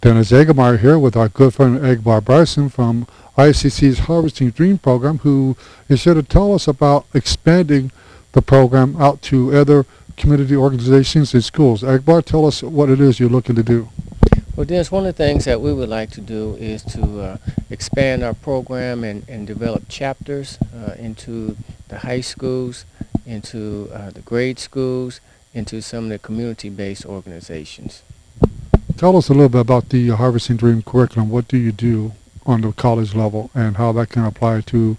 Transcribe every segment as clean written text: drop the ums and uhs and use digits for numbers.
Dennis Agbara here with our good friend Agbara Bryson from ICC's Harvesting Dream program, who is here to tell us about expanding the program out to other community organizations and schools. Agbara, tell us what it is you're looking to do. Well, Dennis, one of the things that we would like to do is to expand our program and develop chapters into the high schools, into the grade schools, into some of the community-based organizations. Tell us a little bit about the Harvesting Dream curriculum. What do you do on the college level and how that can apply to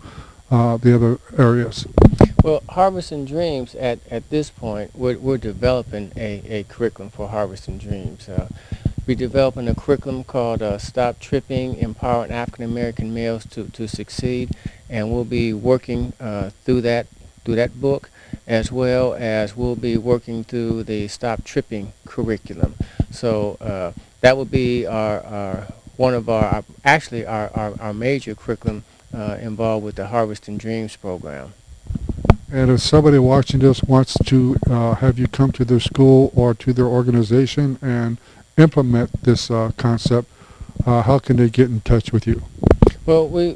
the other areas? Well, Harvesting Dreams, at this point, we're developing a curriculum for Harvesting Dreams. We're developing a curriculum called Stop Tripping, Empowering African American Males to Succeed, and we'll be working through that book, as well as we'll be working through the Stop Tripping curriculum. So that would be our major curriculum involved with the Harvesting Dreams program. And if somebody watching this wants to have you come to their school or to their organization and implement this concept, how can they get in touch with you? Well, we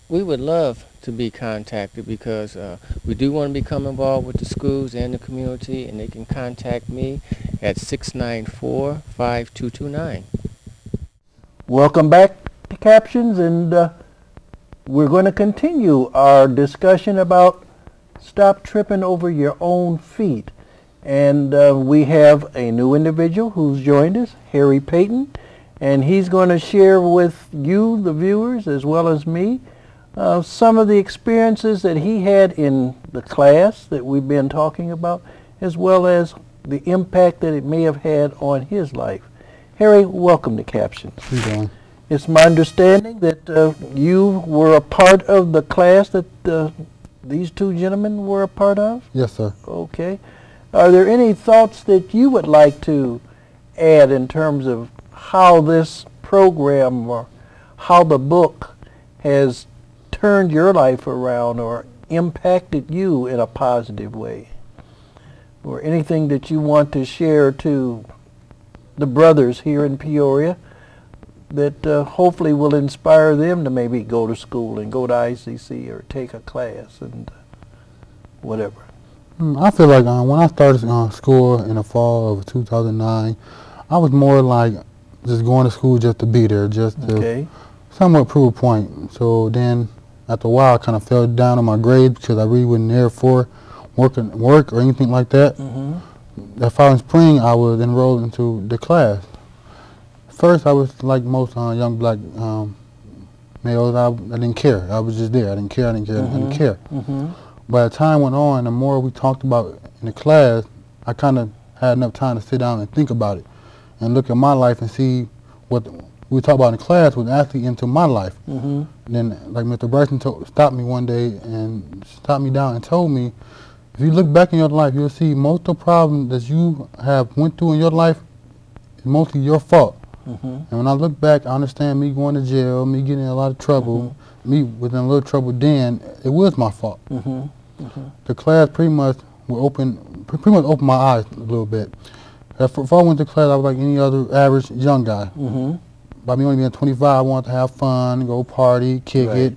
would love to be contacted because we do want to become involved with the schools and the community, and they can contact me at 694-5229. Welcome back to Captions, and we're going to continue our discussion about stop tripping over your own feet. And we have a new individual who's joined us, Harry Payton, and he's going to share with you, the viewers, as well as me, some of the experiences that he had in the class that we've been talking about, as well as the impact that it may have had on his life. Harry, welcome to Captions. How you doing? It's my understanding that you were a part of the class that these two gentlemen were a part of? Yes, sir. Okay. Are there any thoughts that you would like to add in terms of how this program or how the book has turned your life around or impacted you in a positive way? Or anything that you want to share to the brothers here in Peoria that hopefully will inspire them to maybe go to school and go to ICC or take a class and whatever? I feel like when I started school in the fall of 2009, I was more like just going to school just to be there, just to somewhat prove a point. So then after a while I kind of fell down on my grades because I really wasn't there for work or anything like that. That following spring I was enrolled into the class. First I was like most young black males, I didn't care. I was just there. I didn't care. But as time went on, the more we talked about in the class, I kind of had enough time to sit down and think about it and look at my life and see what we talked about in the class was actually into my life. And then, like Mr. Bryson stopped me one day and stopped me down and told me, if you look back in your life, you'll see most of the problems that you have went through in your life is mostly your fault. And when I look back, I understand me going to jail, me getting in a lot of trouble, me was in a little trouble then, it was my fault. The class pretty much opened my eyes a little bit. Before I went to class, I was like any other average young guy. By me only being 25, I wanted to have fun, go party, kick it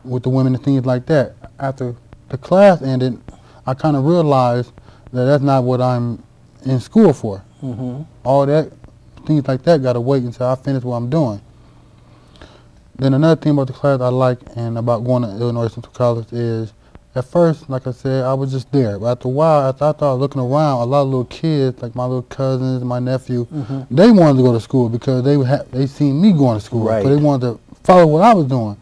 with the women and things like that. After the class ended, I kind of realized that that's not what I'm in school for. All that, things like that, got to wait until I finish what I'm doing. Then another thing about the class I like and about going to Illinois Central College is, at first, like I said, I was just there. But after a while, after I started looking around, a lot of little kids, like my little cousins, my nephew, they wanted to go to school because they seen me going to school. So they wanted to follow what I was doing.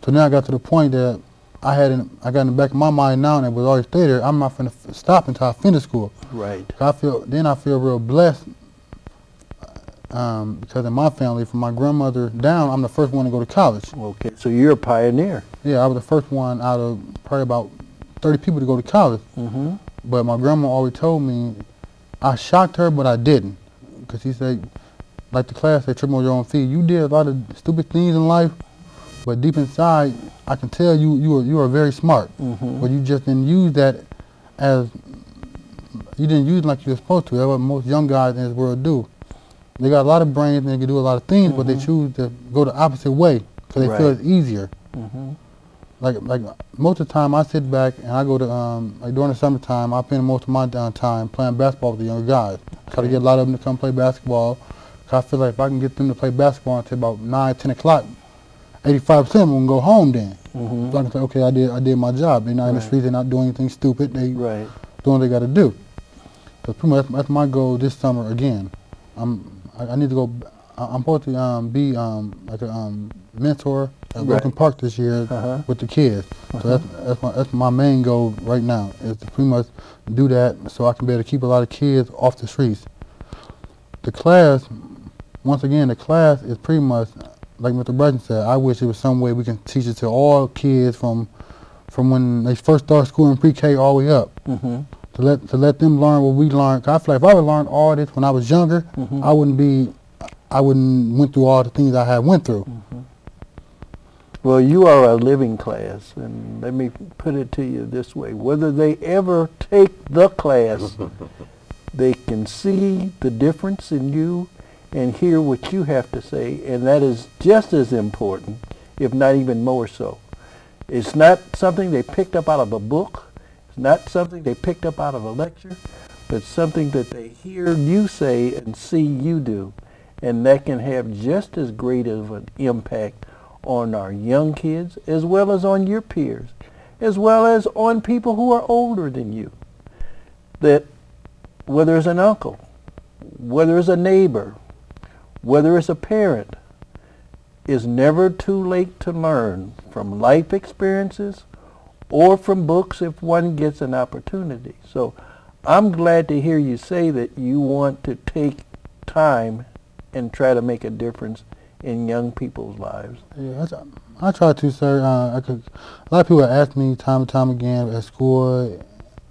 So now I got to the point that I got in the back of my mind now, and it was always stay there. I'm not going to stop until I finish school. I feel real blessed because in my family, from my grandmother down, I'm the first one to go to college. Okay, so you're a pioneer. Yeah, I was the first one out of probably about 30 people to go to college. But my grandma always told me, I shocked her, but I didn't. Because she said, like the class said, tripping on your own feet, you did a lot of stupid things in life, but deep inside, I can tell you are very smart. But you just didn't use that you didn't use it like you were supposed to. That's what most young guys in this world do. they got a lot of brains and they can do a lot of things, but they choose to go the opposite way because they feel it's easier. Like most of the time I sit back and I go to, like during the summertime, I spend most of my downtime playing basketball with the younger guys. Try to get a lot of them to come play basketball. Cause I feel like if I can get them to play basketball until about 9, 10 o'clock, 85% of them will go home then. So I can say, okay, I did my job. They're not in the streets, they're not doing anything stupid. They doing what they got to do. So pretty much that's my goal this summer again. I need to go. I'm supposed to be like a mentor at Broken Park this year with the kids. So that's my main goal right now, is to pretty much do that so I can be able to keep a lot of kids off the streets. The class, once again, the class is pretty much like Mr. Bryson said. I wish there was some way we can teach it to all kids from when they first start school in pre-K all the way up. To let them learn what we learned. 'Cause I feel like if I would learn all this when I was younger, I wouldn't went through all the things I had went through. Well, you are a living class, and let me put it to you this way. Whether they ever take the class, they can see the difference in you and hear what you have to say, and that is just as important, if not even more so. It's not something they picked up out of a book. It's not something they picked up out of a lecture, but something that they hear you say and see you do. And that can have just as great of an impact on our young kids, as well as on your peers, as well as on people who are older than you. That whether it's an uncle, whether it's a neighbor, whether it's a parent, it's never too late to learn from life experiences or from books if one gets an opportunity. So I'm glad to hear you say that you want to take time and try to make a difference in young people's lives. Yeah, I try to, sir. A lot of people ask me time and time again at school,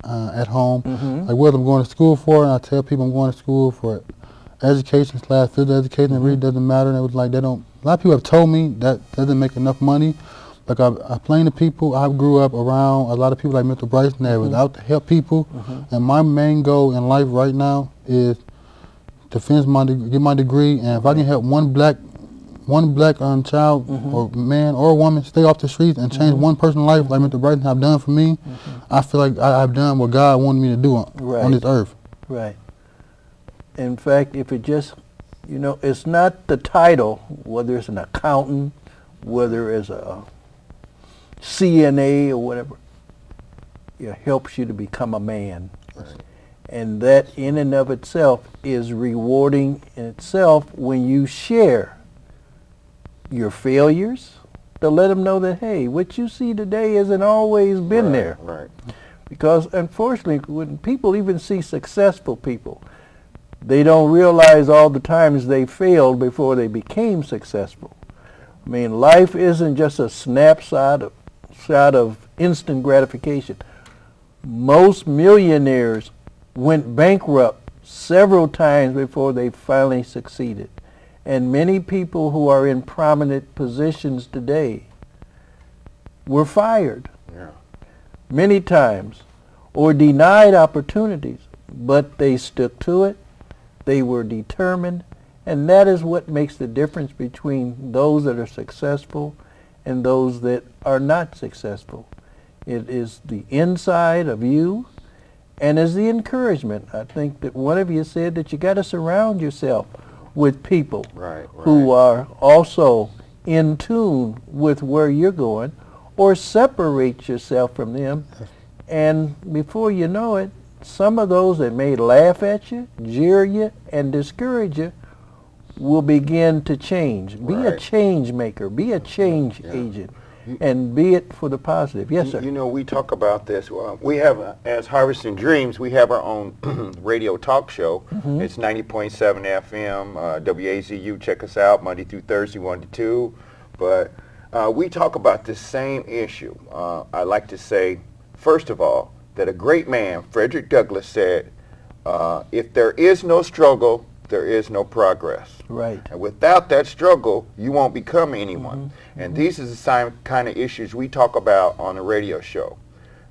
at home, like what I'm going to school for, and I tell people I'm going to school for education / physical education. It really doesn't matter. And it was like they don't. A lot of people have told me that doesn't make enough money. Like I explain to people, I grew up around a lot of people like Mr. Bryson that was out to help people, and my main goal in life right now is to finish get my degree, and if I can help one black child or man or woman stay off the streets and change one person's life like Mr. Bryson have done for me, I feel like I've done what God wanted me to do on this earth. Right. In fact, if it just, it's not the title, whether it's an accountant, whether it's a CNA or whatever, it helps you to become a man. Right. And that in and of itself is rewarding in itself when you share your failures to let them know that, hey, what you see today hasn't always been there. Right. Because unfortunately, when people even see successful people, they don't realize all the times they failed before they became successful. I mean, life isn't just a snapshot of instant gratification. Most millionaires went bankrupt several times before they finally succeeded. And many people who are in prominent positions today were fired many times or denied opportunities, but they stuck to it. They were determined, and that is what makes the difference between those that are successful and those that are not successful. It is the inside of you, and as the encouragement. I think that one of you said that you got to surround yourself with people who are also in tune with where you're going, or separate yourself from them, and before you know it, some of those that may laugh at you, jeer you, and discourage you will begin to change. Be a change maker. Be a change agent. And be it for the positive. Yes, sir. We talk about this. We have, as Harvesting Dreams, we have our own radio talk show. It's 90.7 FM, WAZU. Check us out Monday through Thursday, 1 to 2. But we talk about this same issue. I like to say, first of all, that a great man, Frederick Douglass, said, if there is no struggle, there is no progress. Right. And without that struggle, you won't become anyone. And these are the same kind of issues we talk about on the radio show.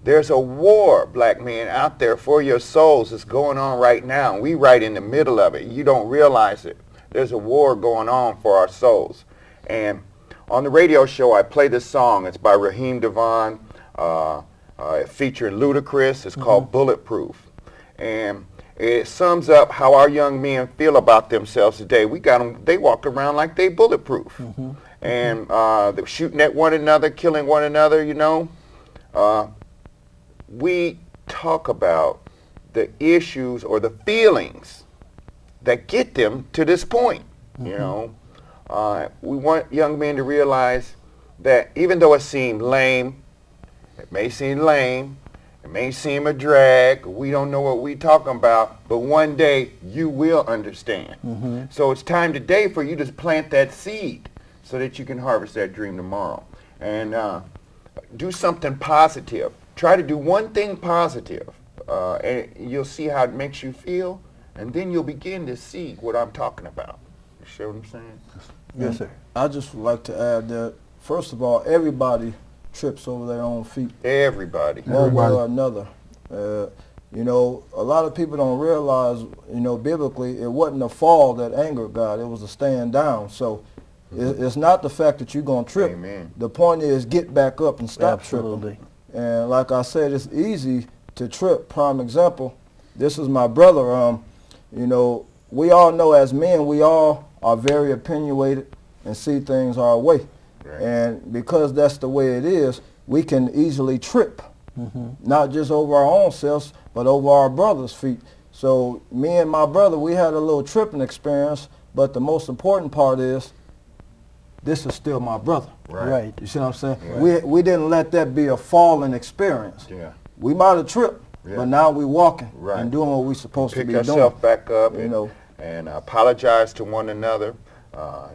There's a war, black men, out there for your souls that's going on right now, and we right in the middle of it. You don't realize it. there's a war going on for our souls. And on the radio show, I play this song. It's by Raheem Devon, featuring Ludacris. It's called Bulletproof. And it sums up how our young men feel about themselves today. We got them, they walk around like they bulletproof. And they're shooting at one another, killing one another, you know. We talk about the issues or the feelings that get them to this point, you know. We want young men to realize that even though it seemed lame, it may seem lame, it may seem a drag, we don't know what we're talking about, but one day you will understand. So it's time today for you to plant that seed so that you can harvest that dream tomorrow. And do something positive. Try to do one thing positive, and you'll see how it makes you feel, and then you'll begin to see what I'm talking about. You see what I'm saying? Yes, sir. I just would like to add that, first of all, everybody trips over their own feet. Everybody. One way or another. You know, a lot of people don't realize, you know, biblically, it wasn't a fall that angered God. It was a stand down. So it's not the fact that you're going to trip. Amen. The point is get back up and stop Absolutely. tripping. And like I said, it's easy to trip. Prime example, this is my brother. You know, we all know as men, we all are very opinionated and see things our way. Right. And because that's the way it is, we can easily trip, not just over our own selves, but over our brother's feet. So me and my brother, we had a little tripping experience, but the most important part is this is still my brother. Right. You see what I'm saying? Right. We didn't let that be a falling experience. Yeah. We might have tripped, but now we walking Right. and doing what we're supposed to Pick be doing. ourselves back up, You and, know. and apologize to one another,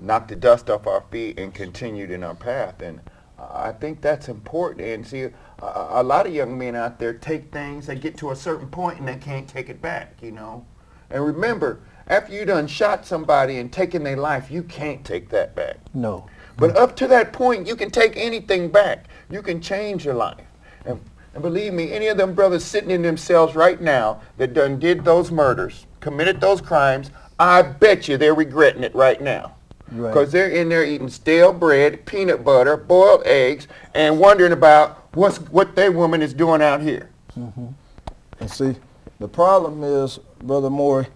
knock the dust off our feet, and continued in our path. And I think that's important. And see, a lot of young men out there take things, they get to a certain point and they can't take it back, you know. And remember, after you done shot somebody and taken their life, you can't take that back. No. But up to that point, you can take anything back. You can change your life. And believe me, any of them brothers sitting in themselves right now that done did those murders, committed those crimes, I bet you they're regretting it right now. Right. Because they're in there eating stale bread, peanut butter, boiled eggs, and wondering about what their woman is doing out here. And see, the problem is, Brother Maury,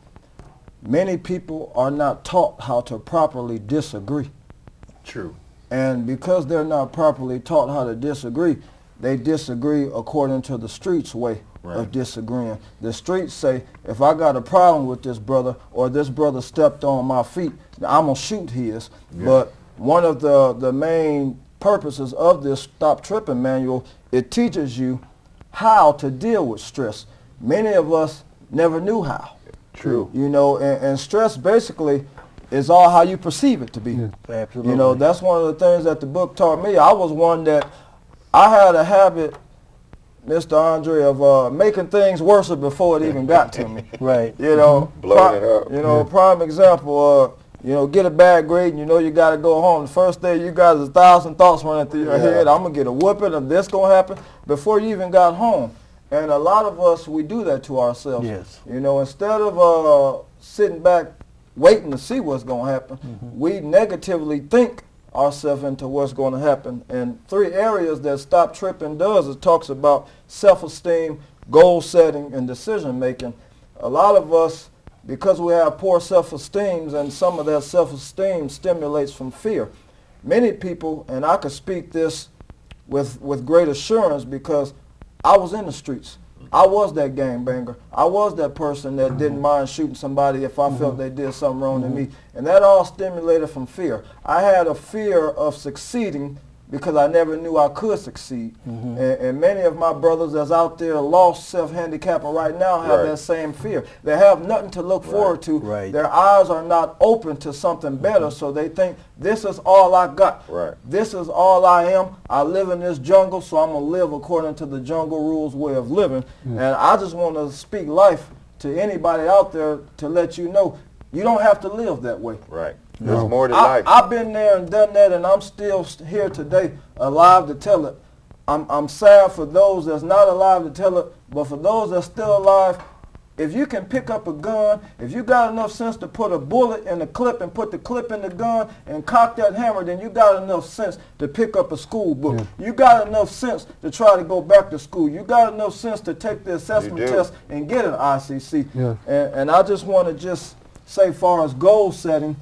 many people are not taught how to properly disagree. True. And because they're not properly taught how to disagree, they disagree according to the streets' way of disagreeing. The streets say, if I got a problem with this brother, or this brother stepped on my feet, I'm going to shoot his. But one of the main purposes of this Stop Tripping manual, it teaches you how to deal with stress. Many of us never knew how. True. You know, and stress basically is all how you perceive it to be. Absolutely. You know, that's one of the things that the book taught me. I was one that I had a habit, Mr. Andre, of making things worse before it even got to me. Right. You know, Blowing it up. You know, prime example, you know, get a bad grade and you know you got to go home. The first day you got 1,000 thoughts running through your head. I'm going to get a whooping and this going to happen before you even got home. And a lot of us, we do that to ourselves. Yes. You know, instead of sitting back waiting to see what's going to happen, we negatively think ourselves into what's going to happen. And 3 areas that Stop Tripping does, it talks about self-esteem, goal setting, and decision making. A lot of us, because we have poor self-esteem, and some of that self-esteem stimulates from fear. Many people, and I could speak this with great assurance because I was in the streets. I was that gangbanger. I was that person that didn't mind shooting somebody if I felt they did something wrong to me. And that all stimulated from fear. I had a fear of succeeding because I never knew I could succeed. And many of my brothers that's out there lost, self-handicapping right now have that same fear. They have nothing to look forward to. Their eyes are not open to something better, so they think, this is all I got. This is all I am. I live in this jungle, so I'm going to live according to the jungle rules way of living. And I just want to speak life to anybody out there to let you know, you don't have to live that way. There's more to life. I've been there and done that, and I'm still here today, alive to tell it. I'm sad for those that's not alive to tell it, but for those that's still alive, if you can pick up a gun, if you got enough sense to put a bullet in the clip and put the clip in the gun and cock that hammer, then you got enough sense to pick up a school book. Yeah. You got enough sense to try to go back to school. You got enough sense to take the assessment test and get an ICC. Yeah. And I just want to just say, far as goal setting,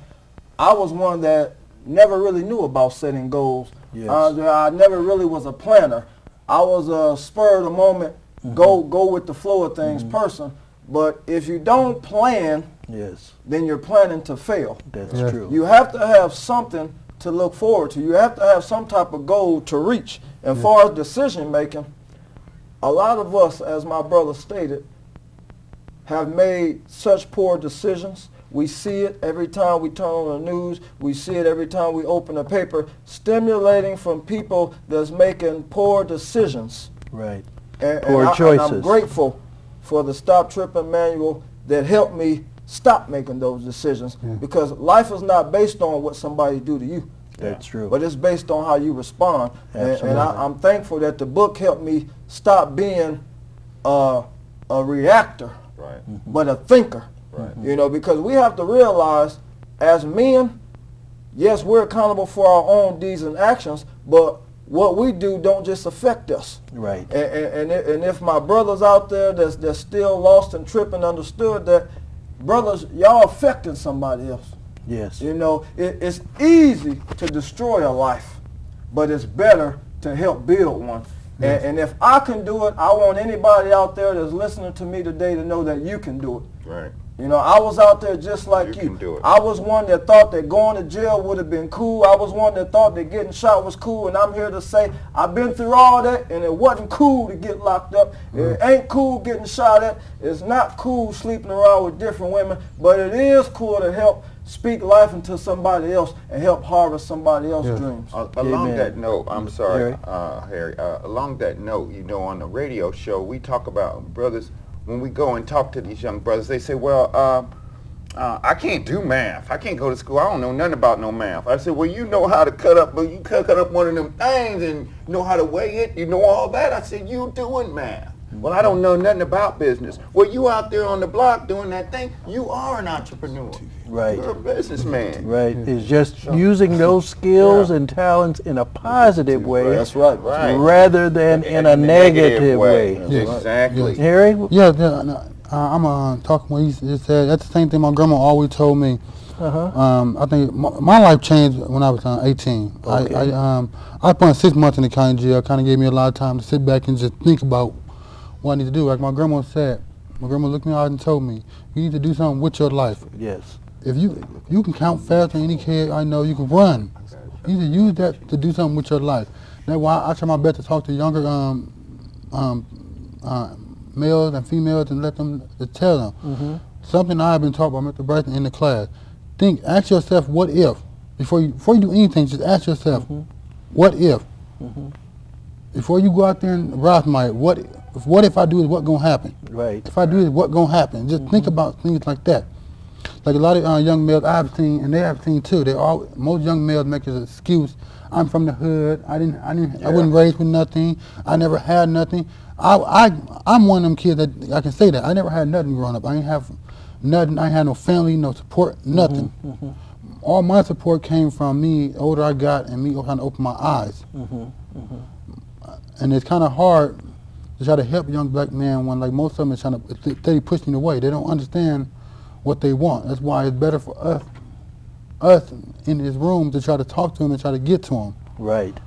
I was one that never really knew about setting goals. Yes. I never really was a planner. I was a spur of the moment, go with the flow of things person. But if you don't plan, then you're planning to fail. That's true. You have to have something to look forward to. You have to have some type of goal to reach. And as far as decision making, a lot of us, as my brother stated, have made such poor decisions. We see it every time we turn on the news. We see it every time we open a paper, stimulating from people that's making poor decisions. Right. Poor choices. And I'm grateful for the Stop Tripping manual that helped me stop making those decisions, because life is not based on what somebody do to you. That's true. But it's based on how you respond. And I'm thankful that the book helped me stop being a reactor, but a thinker. Right. You know, because we have to realize, as men, yes, we're accountable for our own deeds and actions, but what we do don't just affect us. Right. And if my brothers out there that's still lost and tripping understood that, brothers, y'all affecting somebody else. Yes. You know, it's easy to destroy a life, but it's better to help build one. Yes. And if I can do it, I want anybody out there that's listening to me today to know that you can do it. Right. You know, I was out there just like you. I was one that thought that going to jail would have been cool. I was one that thought that getting shot was cool. And I'm here to say I've been through all that, and it wasn't cool to get locked up. It ain't cool getting shot at. It's not cool sleeping around with different women. But it is cool to help speak life into somebody else and help harvest somebody else's dreams. Along that note, I'm sorry, Harry. Along that note, you know, on the radio show, we talk about brothers. When we go and talk to these young brothers, they say, well, I can't do math. I can't go to school. I don't know nothing about no math. I said, well, you know how to cut up, but you cut up one of them things and know how to weigh it. You know all that. I said, you doing math. Well, I don't know nothing about business. Well, you out there on the block doing that thing, you are an entrepreneur. Right. You're a businessman. Right. It's just using those skills and talents in a positive way. That's right. Rather than in a negative way. Exactly. Harry? Yeah, I'm talking what he said. That's the same thing my grandma always told me. I think my life changed when I was 18. Okay. I spent 6 months in the county jail. Kind of gave me a lot of time to sit back and just think about what I need to do. Like my grandma said, my grandma looked me out and told me, you need to do something with your life. Yes. If you can count faster than any kid I know, you can run. You need to use that to do something with your life. That's why I try my best to talk to younger males and females and let them to tell them. Something I've been taught by Mr. Bryson in the class. Ask yourself, what if? Before you do anything, just ask yourself, what if? Before you go out there and rob somebody, what if I do this, what's going to happen? Right. If I do this, what's going to happen? Just think about things like that. Like a lot of young males I've seen, and they have seen too, most young males make an excuse, I'm from the hood, I wasn't raised with nothing, I never had nothing. I'm one of them kids that I can say that. I never had nothing growing up. I didn't have nothing, I ain't had no family, no support, nothing. All my support came from me, the older I got, and me trying to open my eyes. And it's kind of hard to try to help young black men when, like, most of them is trying to steady pushing away. They don't understand what they want. That's why it's better for us in this room to try to talk to them and try to get to them. Right.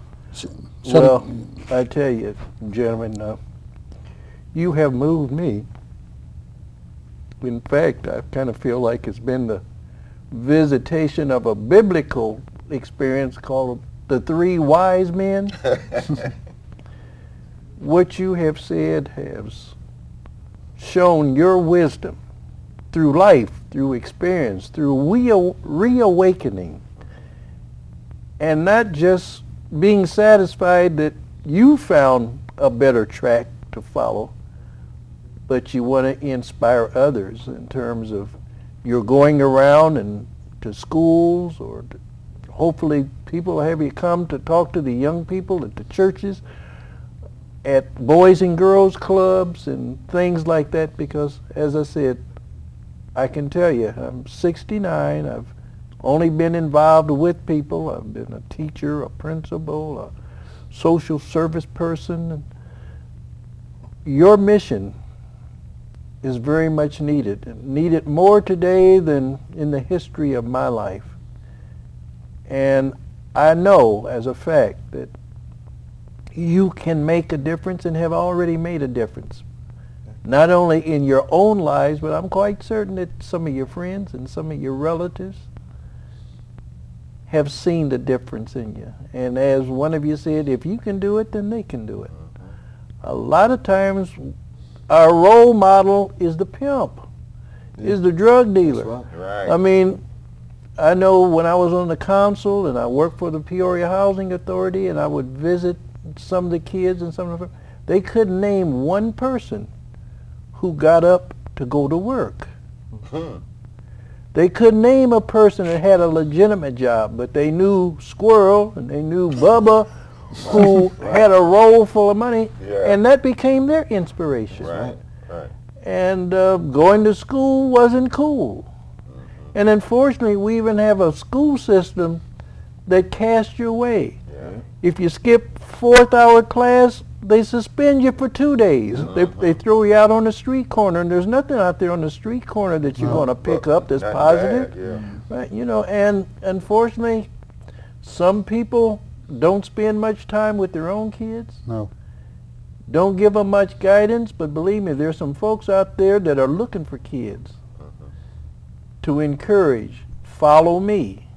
Well, I tell you, gentlemen, you have moved me. In fact, I kind of feel like it's been the visitation of a biblical experience called the 3 wise men. What you have said has shown your wisdom through life, through experience, through reawakening, and not just being satisfied that you found a better track to follow, but you want to inspire others in terms of you're going around and to schools, or hopefully people have you come to talk to the young people at the churches. at boys and girls clubs and things like that, because as I said, I can tell you, I'm 69, I've only been involved with people, I've been a teacher, a principal, a social service person. And your mission is very much needed more today than in the history of my life. And I know as a fact that you can make a difference and have already made a difference. Not only in your own lives, but I'm quite certain that some of your friends and some of your relatives have seen the difference in you. And as one of you said, if you can do it, then they can do it. A lot of times our role model is the pimp, is the drug dealer. That's right. I mean, I know when I was on the council and I worked for the Peoria Housing Authority and I would visit some of the kids and some of them, they couldn't name one person who got up to go to work. They couldn't name a person that had a legitimate job, but they knew Squirrel and they knew Bubba who had a roll full of money, and that became their inspiration. Right, right. And going to school wasn't cool. And unfortunately, we even have a school system that casts you away. If you skip 4th hour class, they suspend you for 2 days. They throw you out on the street corner, and there's nothing out there on the street corner that you're going to pick up that's positive. Right? You know, and unfortunately, some people don't spend much time with their own kids. No. Don't give them much guidance, but believe me, there's some folks out there that are looking for kids to encourage. Follow me.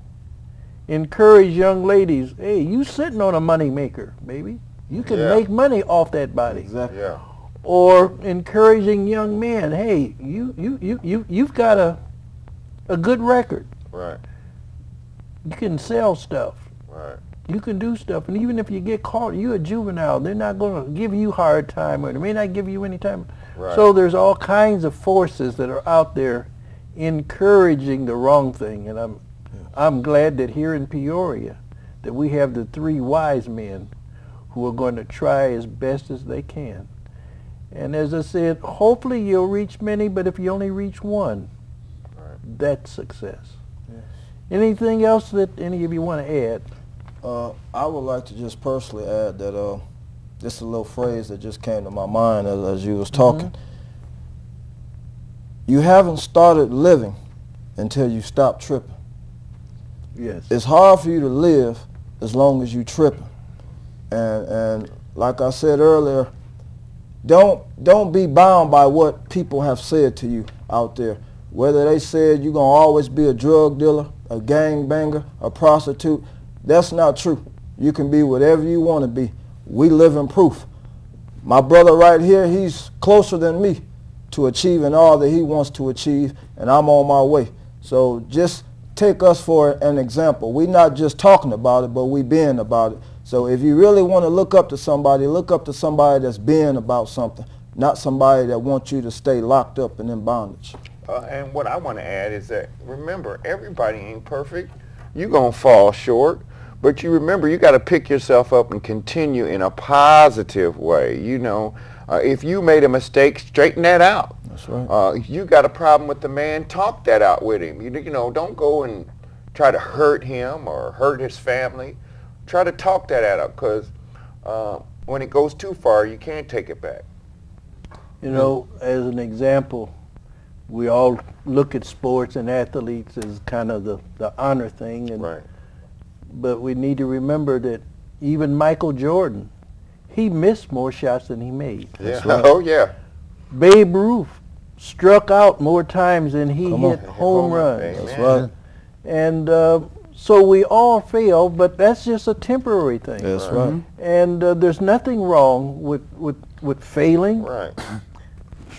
Encourage young ladies, hey, you sitting on a money maker, baby. You can make money off that body. Exactly. Or encouraging young men, hey, you've got a good record. Right. You can sell stuff. Right. You can do stuff, and even if you get caught, you're a juvenile. They're not going to give you hard time, or they may not give you any time. Right. So there's all kinds of forces that are out there encouraging the wrong thing, and I'm glad that here in Peoria that we have the 3 wise men who are going to try as best as they can. And as I said, hopefully you'll reach many, but if you only reach one, that's success. Anything else that any of you want to add? I would like to just personally add that this is a little phrase that just came to my mind as you was talking. You haven't started living until you stop tripping. Yes. It's hard for you to live as long as you tripping. And like I said earlier, don't be bound by what people have said to you out there. Whether they said you're going to always be a drug dealer, a gangbanger, a prostitute, that's not true. You can be whatever you want to be. We live in proof. My brother right here, he's closer than me to achieving all that he wants to achieve, and I'm on my way. So just take us for an example. We're not just talking about it, but we being about it. So if you really want to look up to somebody that's being about something, not somebody that wants you to stay locked up and in bondage. And what I want to add is that, remember, everybody ain't perfect. You're going to fall short. But you remember, you got to pick yourself up and continue in a positive way. You know, if you made a mistake, straighten that out. That's right. If you got a problem with the man, talk that out with him. You know, don't go and try to hurt him or hurt his family. Try to talk that out, because when it goes too far, you can't take it back. You know, as an example, we all look at sports and athletes as kind of the honor thing. And but we need to remember that even Michael Jordan, he missed more shots than he made. Oh, yeah. Babe Ruth struck out more times than he hit home runs. That's right. And so we all fail, but that's just a temporary thing. That's right. And there's nothing wrong with failing,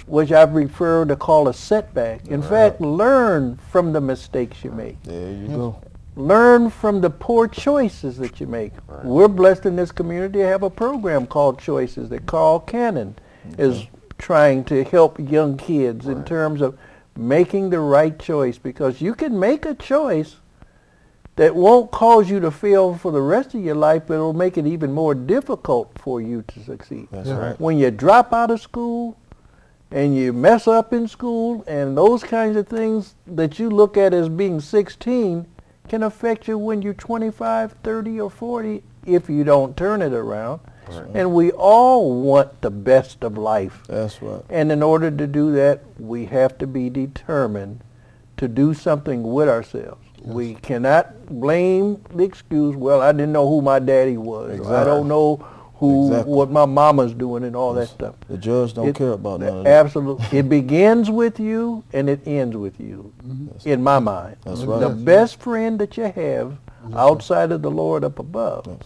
which I've referred to call a setback. In fact, learn from the mistakes you make. There you go. Learn from the poor choices that you make. We're blessed in this community to have a program called Choices that Carl Cannon is trying to help young kids in terms of making the right choice, because you can make a choice that won't cause you to fail for the rest of your life, but it'll make it even more difficult for you to succeed. That's right. When you drop out of school and you mess up in school and those kinds of things that you look at as being 16 can affect you when you're 25, 30, or 40 if you don't turn it around. Right. And we all want the best of life. That's right. And in order to do that, we have to be determined to do something with ourselves. Yes. We cannot blame the excuse, well, I didn't know who my daddy was. Exactly. Or I don't know what my mama's doing and all that stuff. The judge don't care about none of that. Absolutely. It begins with you and it ends with you, in my mind. That's right. The best friend that you have outside of the Lord up above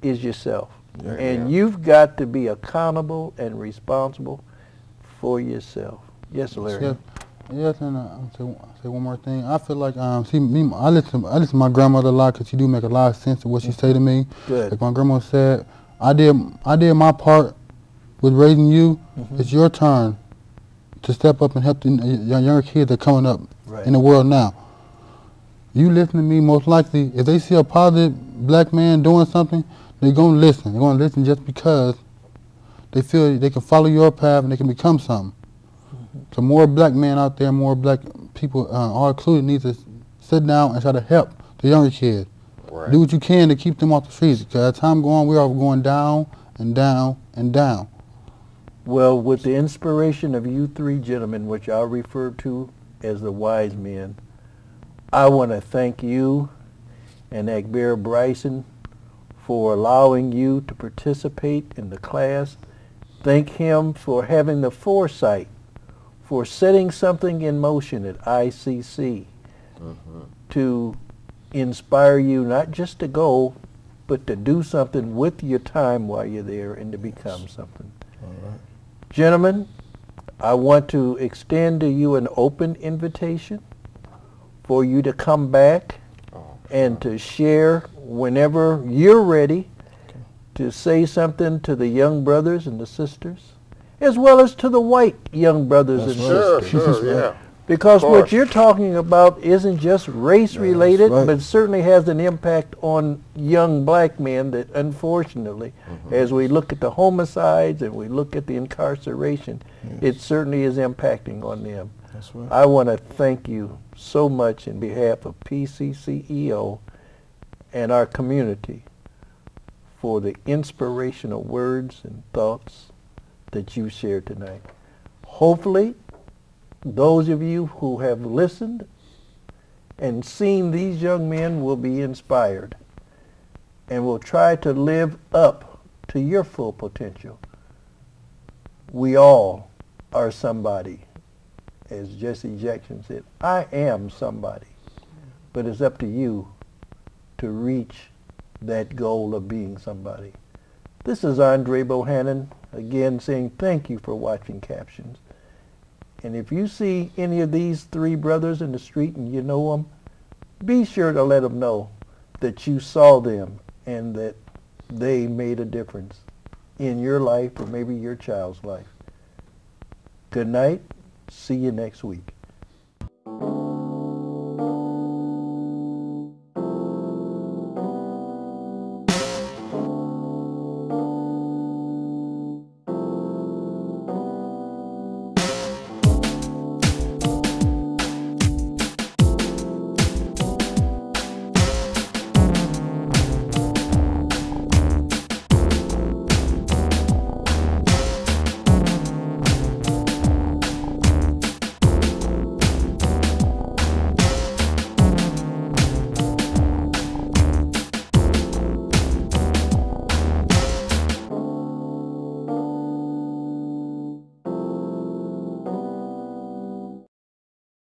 is yourself. Yeah. And you've got to be accountable and responsible for yourself. Yes, Larry. Yes, yes, and I'll say one more thing. I feel like, see, me, I listen to my grandmother a lot because she do make a lot of sense of what she say to me. Good. Like my grandma said, I did my part with raising you. It's your turn to step up and help the younger kids that are coming up in the world now. You listen to me, most likely, if they see a positive black man doing something, they're going to listen. They're going to listen just because they feel they can follow your path and they can become something. So more black men out there, more black people, all included, need to sit down and try to help the younger kids. Right. Do what you can to keep them off the streets. Because as time goes on, we are going down and down and down. Well, with the inspiration of you three gentlemen, which I'll refer to as the wise men, I want to thank you and Agbara Bryson for allowing you to participate in the class. Thank him for having the foresight, for setting something in motion at ICC to inspire you not just to go, but to do something with your time while you're there and to become something. All right. Gentlemen, I want to extend to you an open invitation for you to come back and to share whenever you're ready to say something to the young brothers and the sisters, as well as to the white young brothers and sisters. Sure, yeah. Because what you're talking about isn't just race-related, right. but certainly has an impact on young black men that, unfortunately, as we look at the homicides and we look at the incarceration, it certainly is impacting on them. That's right. I want to thank you so much in behalf of PCCEO and our community for the inspirational words and thoughts that you shared tonight. Hopefully, those of you who have listened and seen these young men will be inspired and will try to live up to your full potential. We all are somebody. As Jesse Jackson said, I am somebody. But it's up to you to reach that goal of being somebody. This is Andre Bohannon, again saying thank you for watching Captions. And if you see any of these three brothers in the street and you know them, be sure to let them know that you saw them and that they made a difference in your life or maybe your child's life. Good night. See you next week.